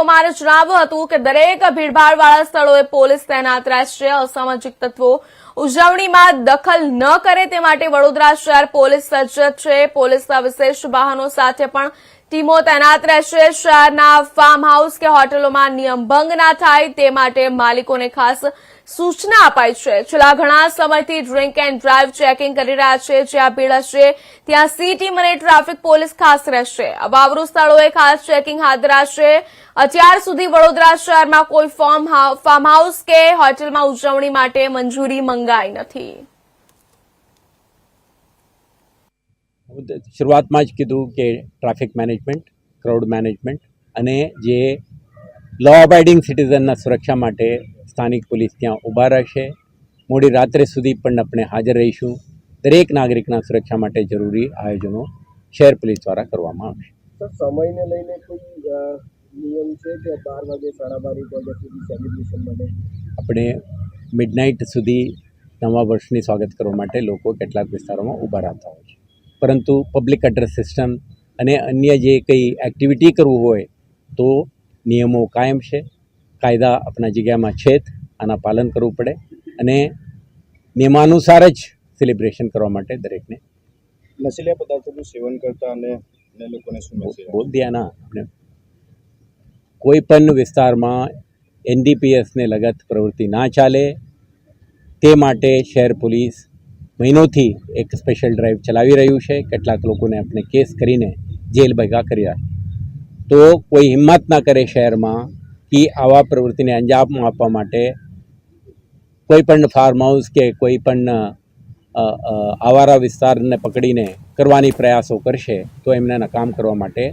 કુમારે જણાવ્યું હતું કે દરેક ભીડભાડવાળા સ્થળોએ પોલીસ તૈનાત રહેશે. અસામાજિક તત્વો ઉજવણીમાં દખલ ન કરે તે માટે વડોદરા શહેર પોલીસ સજ્જ છે. પોલીસના વિશેષ વાહનો સાથે પણ ટીમો તૈનાત રહેશે. શહેરના ફાર્મ હાઉસ કે હોટલોમાં નિયમભંગ ના થાય તે માટે માલિકોને ખાસ સૂચના અપાઈ છે. છેલ્લા ઘણા સમયથી ડ્રિંક એન્ડ ડ્રાઈવ ચેકિંગ કરી રહ્યા છે. જ્યાં ભીડ હશે ત્યાં સી ટીમ અને ટ્રાફિક પોલીસ ખાસ રહેશે. અવાવરૂ સ્થળોએ ખાસ ચેકિંગ હાથ ધરાશે. અત્યાર સુધી વડોદરા શહેરમાં કોઈ ફાર્મ હાઉસ કે હોટલમાં ઉજવણી માટે મંજૂરી મંગાઈ નથી. શરૂઆતમાં જ કીધું કે ટ્રાફિક મેનેજમેન્ટ, ક્રાઉડ મેનેજમેન્ટ અને જે લો અબાઇડિંગ સિટીઝનના સુરક્ષા માટે સ્થાનિક પોલીસ ત્યાં ઊભા રહેશે. મોડી રાત્રે સુધી પણ આપણે હાજર રહીશું. દરેક નાગરિકના સુરક્ષા માટે જરૂરી આયોજનો શહેર પોલીસ દ્વારા કરવામાં આવશે. સમયને લઈને કોઈ નિયમ છે કે 12 વાગે 12:30 વાગ્યા સુધી સેલિબ્રેશન માટે આપણે મિડનાઇટ સુધી નવા વર્ષની સ્વાગત કરવા માટે લોકો કેટલાક વિસ્તારોમાં ઊભા રહેતા હોય છે. પરંતુ પબ્લિક એડ્રેસ સિસ્ટમ અને અન્ય જે કંઈ એક્ટિવિટી કરવું હોય તો નિયમો કાયમ છે. કાયદા આપણા જગ્યામાં છે જ, આના પાલન કરવું પડે અને નિયમાનુસાર જ સેલિબ્રેશન કરવા માટે દરેકને નશીલા પદાર્થોનું સેવન કરતા અને લોકોને શું મેસેજ બોલ દિયાના આપણે કોઈ પણ વિસ્તારમાં NDPSને લગત પ્રવૃત્તિ ના ચાલે તે માટે શહેર પોલીસ મહિનોથી એક સ્પેશિયલ ડ્રાઈવ ચલાવી રહ્યું છે. કેટલાક લોકોને આપણે કેસ કરીને જેલ ભેગા કર્યા. તો કોઈ હિંમત ના કરે શહેરમાં કે આવા પ્રવૃત્તિને અંજામ આપવા માટે કોઈ પણ ફાર્મ હાઉસ કે કોઈ પણ આવારા વિસ્તારને પકડીને કરવાની પ્રયાસો કરશે તો એમને નકામ કરવા માટે